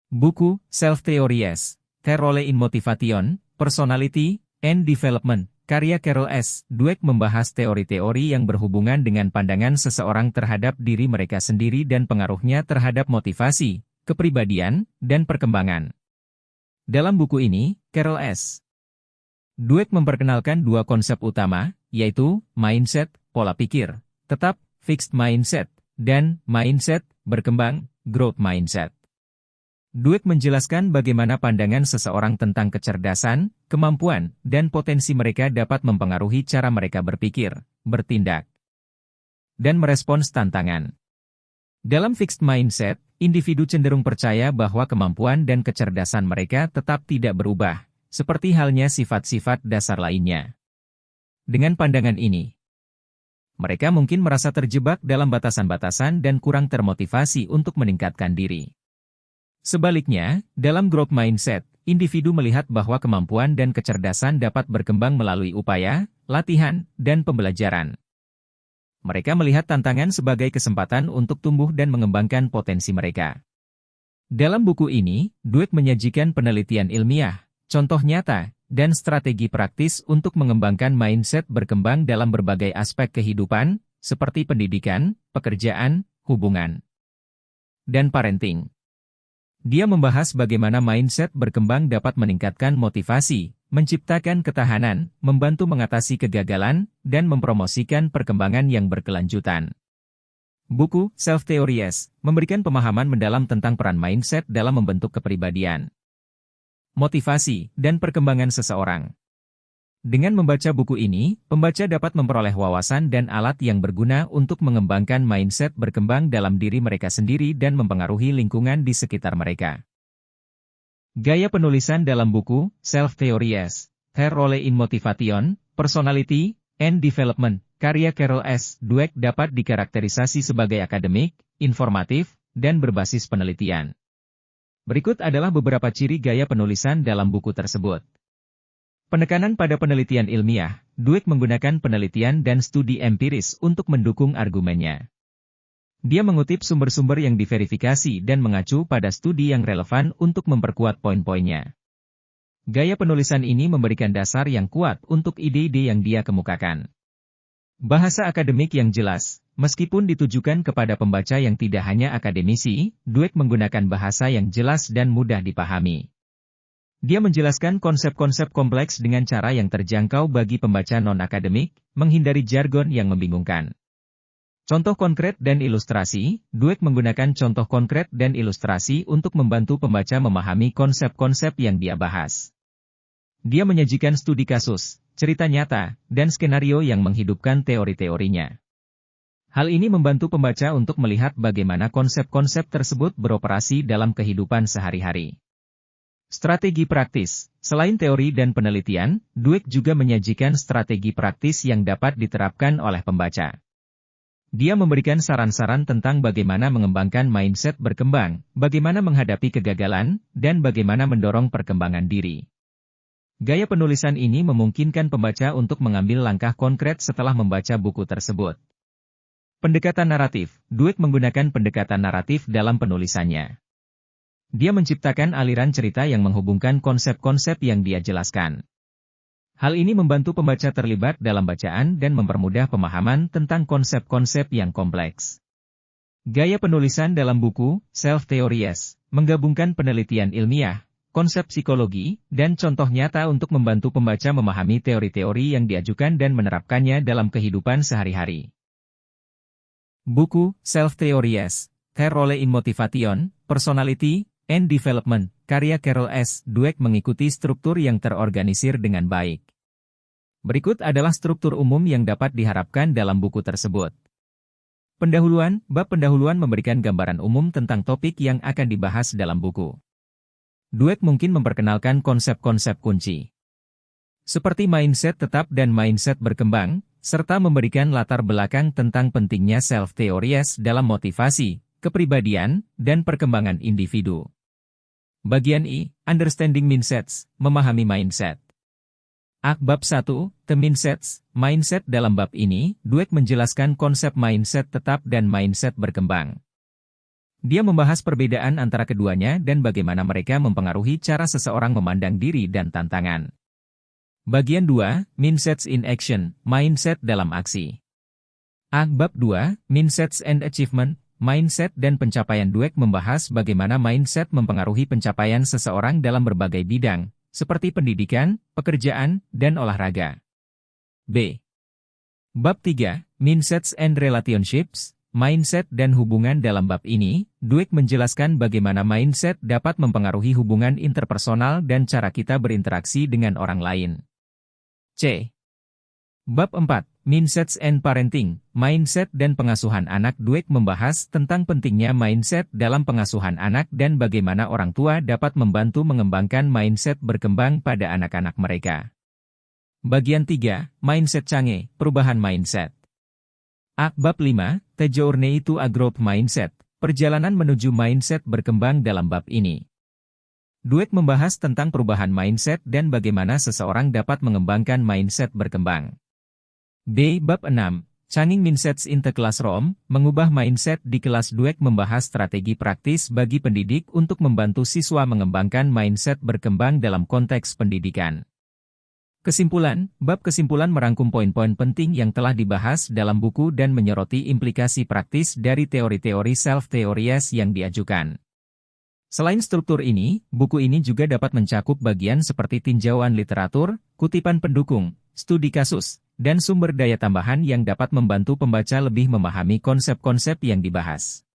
Buku, Self-Theories, Their Role in Motivation, Personality, and Development, karya Carol S. Dweck membahas teori-teori yang berhubungan dengan pandangan seseorang terhadap diri mereka sendiri dan pengaruhnya terhadap motivasi, kepribadian, dan perkembangan. Dalam buku ini, Carol S. Dweck memperkenalkan dua konsep utama, yaitu mindset, pola pikir, tetap, fixed mindset, dan mindset, berkembang, growth mindset. Dweck menjelaskan bagaimana pandangan seseorang tentang kecerdasan, kemampuan, dan potensi mereka dapat mempengaruhi cara mereka berpikir, bertindak, dan merespons tantangan. Dalam fixed mindset, individu cenderung percaya bahwa kemampuan dan kecerdasan mereka tetap tidak berubah, seperti halnya sifat-sifat dasar lainnya. Dengan pandangan ini, mereka mungkin merasa terjebak dalam batasan-batasan dan kurang termotivasi untuk meningkatkan diri. Sebaliknya, dalam growth mindset, individu melihat bahwa kemampuan dan kecerdasan dapat berkembang melalui upaya, latihan, dan pembelajaran. Mereka melihat tantangan sebagai kesempatan untuk tumbuh dan mengembangkan potensi mereka. Dalam buku ini, Dweck menyajikan penelitian ilmiah, contoh nyata, dan strategi praktis untuk mengembangkan mindset berkembang dalam berbagai aspek kehidupan, seperti pendidikan, pekerjaan, hubungan, dan parenting. Dia membahas bagaimana mindset berkembang dapat meningkatkan motivasi, menciptakan ketahanan, membantu mengatasi kegagalan, dan mempromosikan perkembangan yang berkelanjutan. Buku, Self-Theories, memberikan pemahaman mendalam tentang peran mindset dalam membentuk kepribadian, motivasi, dan perkembangan seseorang. Dengan membaca buku ini, pembaca dapat memperoleh wawasan dan alat yang berguna untuk mengembangkan mindset berkembang dalam diri mereka sendiri dan mempengaruhi lingkungan di sekitar mereka. Gaya penulisan dalam buku, Self-Theories, Their Role in Motivation, Personality, and Development, karya Carol S. Dweck dapat dikarakterisasi sebagai akademik, informatif, dan berbasis penelitian. Berikut adalah beberapa ciri gaya penulisan dalam buku tersebut. Penekanan pada penelitian ilmiah, Dweck menggunakan penelitian dan studi empiris untuk mendukung argumennya. Dia mengutip sumber-sumber yang diverifikasi dan mengacu pada studi yang relevan untuk memperkuat poin-poinnya. Gaya penulisan ini memberikan dasar yang kuat untuk ide-ide yang dia kemukakan. Bahasa akademik yang jelas, meskipun ditujukan kepada pembaca yang tidak hanya akademisi, Dweck menggunakan bahasa yang jelas dan mudah dipahami. Dia menjelaskan konsep-konsep kompleks dengan cara yang terjangkau bagi pembaca non-akademik, menghindari jargon yang membingungkan. Contoh konkret dan ilustrasi, Dweck menggunakan contoh konkret dan ilustrasi untuk membantu pembaca memahami konsep-konsep yang dia bahas. Dia menyajikan studi kasus, cerita nyata, dan skenario yang menghidupkan teori-teorinya. Hal ini membantu pembaca untuk melihat bagaimana konsep-konsep tersebut beroperasi dalam kehidupan sehari-hari. Strategi praktis. Selain teori dan penelitian, Dweck juga menyajikan strategi praktis yang dapat diterapkan oleh pembaca. Dia memberikan saran-saran tentang bagaimana mengembangkan mindset berkembang, bagaimana menghadapi kegagalan, dan bagaimana mendorong perkembangan diri. Gaya penulisan ini memungkinkan pembaca untuk mengambil langkah konkret setelah membaca buku tersebut. Pendekatan naratif. Dweck menggunakan pendekatan naratif dalam penulisannya. Dia menciptakan aliran cerita yang menghubungkan konsep-konsep yang dia jelaskan. Hal ini membantu pembaca terlibat dalam bacaan dan mempermudah pemahaman tentang konsep-konsep yang kompleks. Gaya penulisan dalam buku, Self-Theories, menggabungkan penelitian ilmiah, konsep psikologi, dan contoh nyata untuk membantu pembaca memahami teori-teori yang diajukan dan menerapkannya dalam kehidupan sehari-hari. Buku, Self-Theories, Their Role in Motivation, Personality, and Development, karya Carol S. Dweck mengikuti struktur yang terorganisir dengan baik. Berikut adalah struktur umum yang dapat diharapkan dalam buku tersebut. Pendahuluan, bab pendahuluan memberikan gambaran umum tentang topik yang akan dibahas dalam buku. Dweck mungkin memperkenalkan konsep-konsep kunci, seperti mindset tetap dan mindset berkembang, serta memberikan latar belakang tentang pentingnya self-theories dalam motivasi, kepribadian, dan perkembangan individu. Bagian I, Understanding Mindsets, memahami mindset. Bab 1, The Mindsets, Mindset. Dalam bab ini, Dweck menjelaskan konsep mindset tetap dan mindset berkembang. Dia membahas perbedaan antara keduanya dan bagaimana mereka mempengaruhi cara seseorang memandang diri dan tantangan. Bagian 2, Mindsets in Action, Mindset dalam Aksi. Bab 2, Mindsets and Achievement, Mindset dan Pencapaian. Dweck membahas bagaimana mindset mempengaruhi pencapaian seseorang dalam berbagai bidang, seperti pendidikan, pekerjaan, dan olahraga. Bab 3, Mindsets and Relationships, Mindset dan hubungan. Dalam bab ini, Dweck menjelaskan bagaimana mindset dapat mempengaruhi hubungan interpersonal dan cara kita berinteraksi dengan orang lain. Bab 4, Mindsets and Parenting, Mindset dan Pengasuhan Anak. Dweck membahas tentang pentingnya mindset dalam pengasuhan anak dan bagaimana orang tua dapat membantu mengembangkan mindset berkembang pada anak-anak mereka. Bagian 3, Mindset Change, Perubahan Mindset. Bab 5, The Journey to a Growth Mindset, Perjalanan menuju mindset berkembang. Dalam bab ini, Dweck membahas tentang perubahan mindset dan bagaimana seseorang dapat mengembangkan mindset berkembang. Bab 6, Changing Mindsets in the Classroom, Mengubah Mindset di Kelas. Dweck membahas strategi praktis bagi pendidik untuk membantu siswa mengembangkan mindset berkembang dalam konteks pendidikan. Kesimpulan, bab kesimpulan merangkum poin-poin penting yang telah dibahas dalam buku dan menyoroti implikasi praktis dari teori-teori self-theories yang diajukan. Selain struktur ini, buku ini juga dapat mencakup bagian seperti tinjauan literatur, kutipan pendukung, studi kasus, dan sumber daya tambahan yang dapat membantu pembaca lebih memahami konsep-konsep yang dibahas.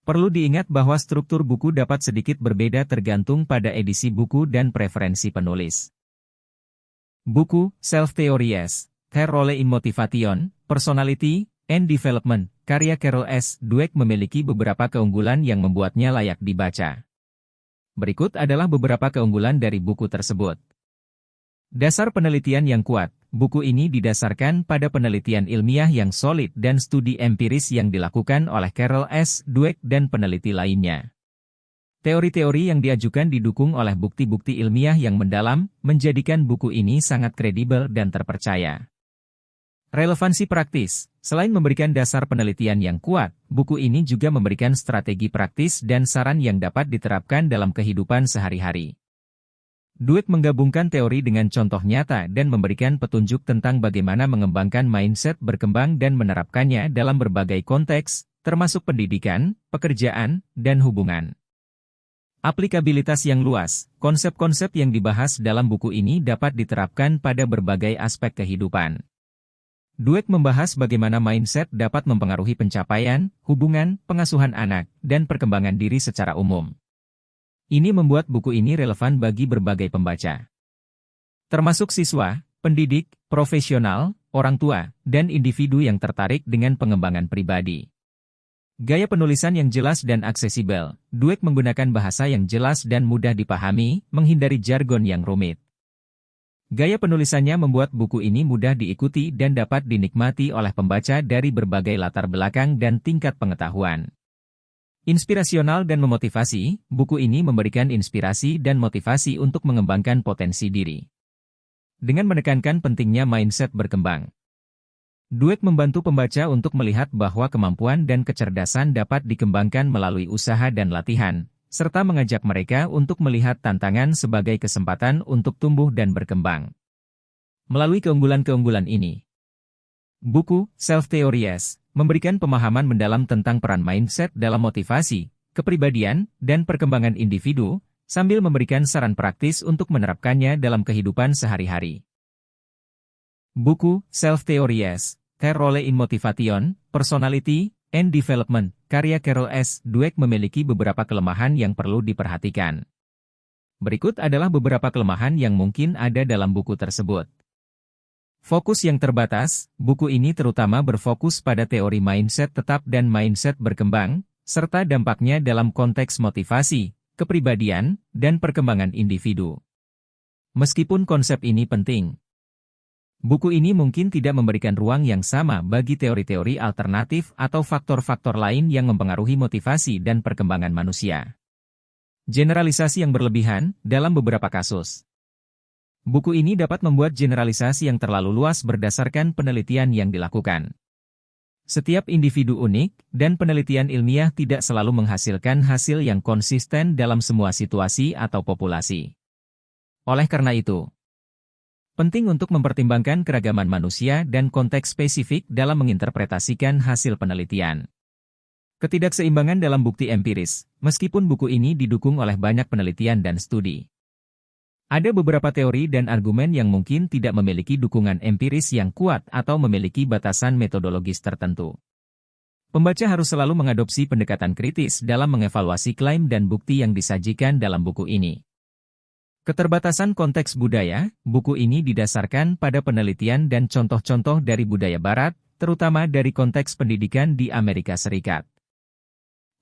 Perlu diingat bahwa struktur buku dapat sedikit berbeda tergantung pada edisi buku dan preferensi penulis. Buku, Self-Theories, Their Role in Motivation, Personality, and Development, karya Carol S. Dweck memiliki beberapa keunggulan yang membuatnya layak dibaca. Berikut adalah beberapa keunggulan dari buku tersebut. Dasar penelitian yang kuat. Buku ini didasarkan pada penelitian ilmiah yang solid dan studi empiris yang dilakukan oleh Carol S. Dweck dan peneliti lainnya. Teori-teori yang diajukan didukung oleh bukti-bukti ilmiah yang mendalam, menjadikan buku ini sangat kredibel dan terpercaya. Relevansi praktis. Selain memberikan dasar penelitian yang kuat, buku ini juga memberikan strategi praktis dan saran yang dapat diterapkan dalam kehidupan sehari-hari. Dweck menggabungkan teori dengan contoh nyata dan memberikan petunjuk tentang bagaimana mengembangkan mindset berkembang dan menerapkannya dalam berbagai konteks, termasuk pendidikan, pekerjaan, dan hubungan. Aplikabilitas yang luas. Konsep-konsep yang dibahas dalam buku ini dapat diterapkan pada berbagai aspek kehidupan. Dweck membahas bagaimana mindset dapat mempengaruhi pencapaian, hubungan, pengasuhan anak, dan perkembangan diri secara umum. Ini membuat buku ini relevan bagi berbagai pembaca, termasuk siswa, pendidik, profesional, orang tua, dan individu yang tertarik dengan pengembangan pribadi. Gaya penulisan yang jelas dan aksesibel. Dweck menggunakan bahasa yang jelas dan mudah dipahami, menghindari jargon yang rumit. Gaya penulisannya membuat buku ini mudah diikuti dan dapat dinikmati oleh pembaca dari berbagai latar belakang dan tingkat pengetahuan. Inspirasional dan memotivasi, buku ini memberikan inspirasi dan motivasi untuk mengembangkan potensi diri. Dengan menekankan pentingnya mindset berkembang, Dweck membantu pembaca untuk melihat bahwa kemampuan dan kecerdasan dapat dikembangkan melalui usaha dan latihan, serta mengajak mereka untuk melihat tantangan sebagai kesempatan untuk tumbuh dan berkembang. Melalui keunggulan-keunggulan ini, buku Self-Theories memberikan pemahaman mendalam tentang peran mindset dalam motivasi, kepribadian, dan perkembangan individu, sambil memberikan saran praktis untuk menerapkannya dalam kehidupan sehari-hari. Buku Self-Theories, Their Role in Motivation, Personality, and Development, karya Carol S. Dweck memiliki beberapa kelemahan yang perlu diperhatikan. Berikut adalah beberapa kelemahan yang mungkin ada dalam buku tersebut. Fokus yang terbatas. Buku ini terutama berfokus pada teori mindset tetap dan mindset berkembang, serta dampaknya dalam konteks motivasi, kepribadian, dan perkembangan individu. Meskipun konsep ini penting, buku ini mungkin tidak memberikan ruang yang sama bagi teori-teori alternatif atau faktor-faktor lain yang mempengaruhi motivasi dan perkembangan manusia. Generalisasi yang berlebihan. Dalam beberapa kasus, buku ini dapat membuat generalisasi yang terlalu luas berdasarkan penelitian yang dilakukan. Setiap individu unik, dan penelitian ilmiah tidak selalu menghasilkan hasil yang konsisten dalam semua situasi atau populasi. Oleh karena itu, penting untuk mempertimbangkan keragaman manusia dan konteks spesifik dalam menginterpretasikan hasil penelitian. Ketidakseimbangan dalam bukti empiris, meskipun buku ini didukung oleh banyak penelitian dan studi. Ada beberapa teori dan argumen yang mungkin tidak memiliki dukungan empiris yang kuat atau memiliki batasan metodologis tertentu. Pembaca harus selalu mengadopsi pendekatan kritis dalam mengevaluasi klaim dan bukti yang disajikan dalam buku ini. Keterbatasan konteks budaya, buku ini didasarkan pada penelitian dan contoh-contoh dari budaya Barat, terutama dari konteks pendidikan di Amerika Serikat.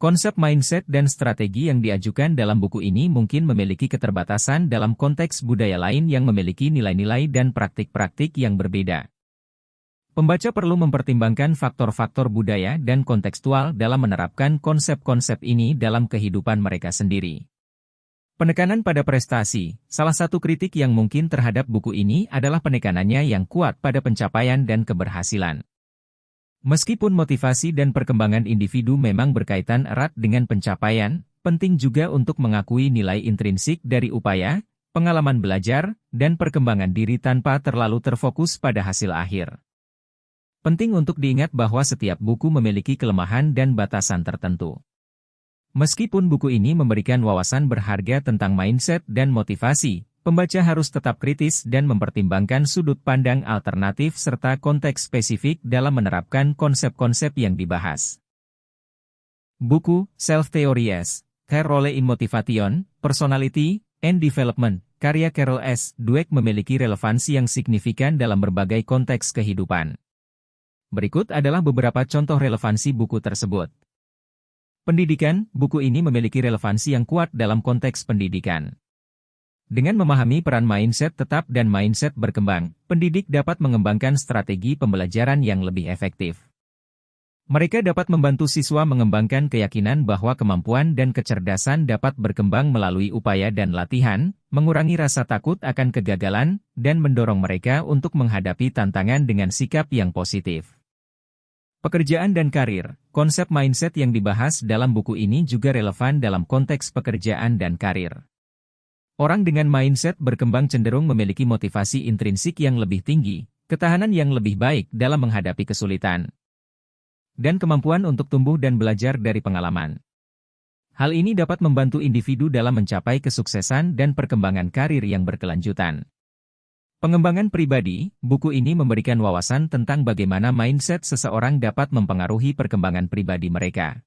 Konsep mindset dan strategi yang diajukan dalam buku ini mungkin memiliki keterbatasan dalam konteks budaya lain yang memiliki nilai-nilai dan praktik-praktik yang berbeda. Pembaca perlu mempertimbangkan faktor-faktor budaya dan kontekstual dalam menerapkan konsep-konsep ini dalam kehidupan mereka sendiri. Penekanan pada prestasi, salah satu kritik yang mungkin terhadap buku ini adalah penekanannya yang kuat pada pencapaian dan keberhasilan. Meskipun motivasi dan perkembangan individu memang berkaitan erat dengan pencapaian, penting juga untuk mengakui nilai intrinsik dari upaya, pengalaman belajar, dan perkembangan diri tanpa terlalu terfokus pada hasil akhir. Penting untuk diingat bahwa setiap buku memiliki kelemahan dan batasan tertentu. Meskipun buku ini memberikan wawasan berharga tentang mindset dan motivasi, pembaca harus tetap kritis dan mempertimbangkan sudut pandang alternatif serta konteks spesifik dalam menerapkan konsep-konsep yang dibahas. Buku, Self-Theories, Their Role in Motivation, Personality, and Development, karya Carol S. Dweck memiliki relevansi yang signifikan dalam berbagai konteks kehidupan. Berikut adalah beberapa contoh relevansi buku tersebut. Pendidikan, buku ini memiliki relevansi yang kuat dalam konteks pendidikan. Dengan memahami peran mindset tetap dan mindset berkembang, pendidik dapat mengembangkan strategi pembelajaran yang lebih efektif. Mereka dapat membantu siswa mengembangkan keyakinan bahwa kemampuan dan kecerdasan dapat berkembang melalui upaya dan latihan, mengurangi rasa takut akan kegagalan, dan mendorong mereka untuk menghadapi tantangan dengan sikap yang positif. Pekerjaan dan karir, konsep mindset yang dibahas dalam buku ini juga relevan dalam konteks pekerjaan dan karir. Orang dengan mindset berkembang cenderung memiliki motivasi intrinsik yang lebih tinggi, ketahanan yang lebih baik dalam menghadapi kesulitan, dan kemampuan untuk tumbuh dan belajar dari pengalaman. Hal ini dapat membantu individu dalam mencapai kesuksesan dan perkembangan karir yang berkelanjutan. Pengembangan pribadi, buku ini memberikan wawasan tentang bagaimana mindset seseorang dapat mempengaruhi perkembangan pribadi mereka.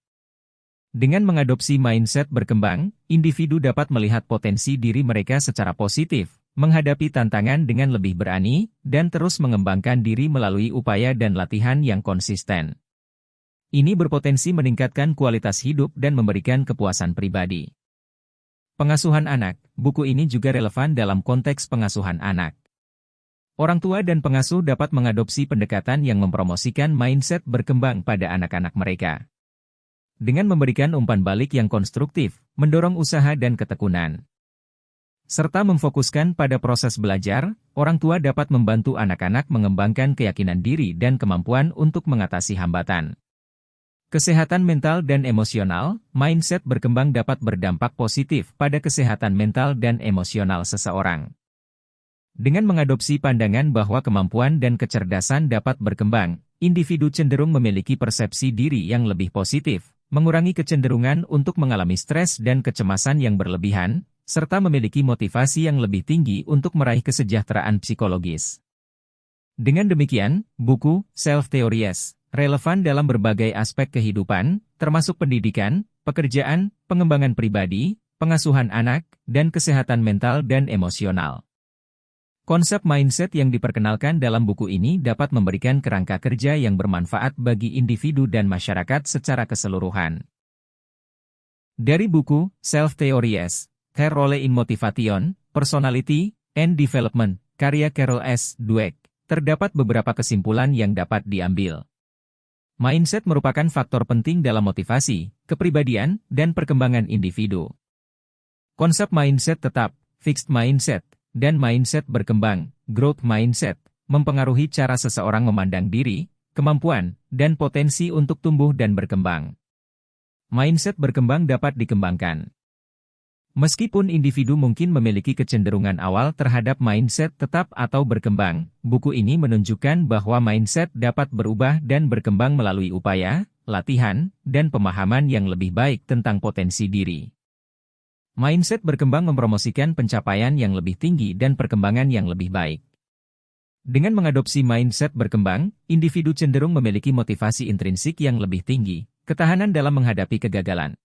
Dengan mengadopsi mindset berkembang, individu dapat melihat potensi diri mereka secara positif, menghadapi tantangan dengan lebih berani, dan terus mengembangkan diri melalui upaya dan latihan yang konsisten. Ini berpotensi meningkatkan kualitas hidup dan memberikan kepuasan pribadi. Pengasuhan anak, buku ini juga relevan dalam konteks pengasuhan anak. Orang tua dan pengasuh dapat mengadopsi pendekatan yang mempromosikan mindset berkembang pada anak-anak mereka. Dengan memberikan umpan balik yang konstruktif, mendorong usaha dan ketekunan, serta memfokuskan pada proses belajar, orang tua dapat membantu anak-anak mengembangkan keyakinan diri dan kemampuan untuk mengatasi hambatan. Kesehatan mental dan emosional, mindset berkembang dapat berdampak positif pada kesehatan mental dan emosional seseorang. Dengan mengadopsi pandangan bahwa kemampuan dan kecerdasan dapat berkembang, individu cenderung memiliki persepsi diri yang lebih positif, mengurangi kecenderungan untuk mengalami stres dan kecemasan yang berlebihan, serta memiliki motivasi yang lebih tinggi untuk meraih kesejahteraan psikologis. Dengan demikian, buku Self-Theories relevan dalam berbagai aspek kehidupan, termasuk pendidikan, pekerjaan, pengembangan pribadi, pengasuhan anak, dan kesehatan mental dan emosional. Konsep mindset yang diperkenalkan dalam buku ini dapat memberikan kerangka kerja yang bermanfaat bagi individu dan masyarakat secara keseluruhan. Dari buku Self-Theories, Their Role in Motivation, Personality, and Development, karya Carol S. Dweck, terdapat beberapa kesimpulan yang dapat diambil. Mindset merupakan faktor penting dalam motivasi, kepribadian, dan perkembangan individu. Konsep mindset tetap, fixed mindset, dan mindset berkembang, growth mindset, mempengaruhi cara seseorang memandang diri, kemampuan, dan potensi untuk tumbuh dan berkembang. Mindset berkembang dapat dikembangkan. Meskipun individu mungkin memiliki kecenderungan awal terhadap mindset tetap atau berkembang, buku ini menunjukkan bahwa mindset dapat berubah dan berkembang melalui upaya, latihan, dan pemahaman yang lebih baik tentang potensi diri. Mindset berkembang mempromosikan pencapaian yang lebih tinggi dan perkembangan yang lebih baik. Dengan mengadopsi mindset berkembang, individu cenderung memiliki motivasi intrinsik yang lebih tinggi, ketahanan dalam menghadapi kegagalan,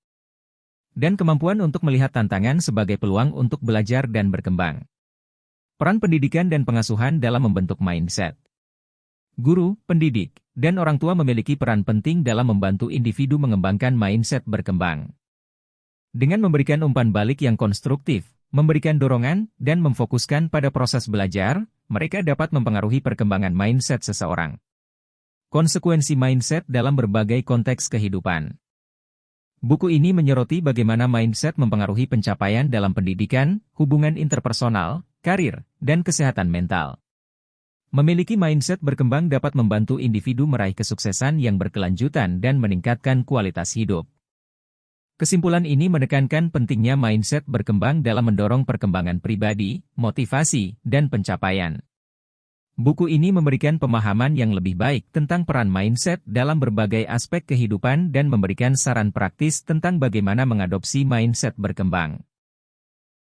dan kemampuan untuk melihat tantangan sebagai peluang untuk belajar dan berkembang. Peran pendidikan dan pengasuhan dalam membentuk mindset. Guru, pendidik, dan orang tua memiliki peran penting dalam membantu individu mengembangkan mindset berkembang. Dengan memberikan umpan balik yang konstruktif, memberikan dorongan, dan memfokuskan pada proses belajar, mereka dapat mempengaruhi perkembangan mindset seseorang. Konsekuensi mindset dalam berbagai konteks kehidupan. Buku ini menyoroti bagaimana mindset mempengaruhi pencapaian dalam pendidikan, hubungan interpersonal, karir, dan kesehatan mental. Memiliki mindset berkembang dapat membantu individu meraih kesuksesan yang berkelanjutan dan meningkatkan kualitas hidup. Kesimpulan ini menekankan pentingnya mindset berkembang dalam mendorong perkembangan pribadi, motivasi, dan pencapaian. Buku ini memberikan pemahaman yang lebih baik tentang peran mindset dalam berbagai aspek kehidupan dan memberikan saran praktis tentang bagaimana mengadopsi mindset berkembang.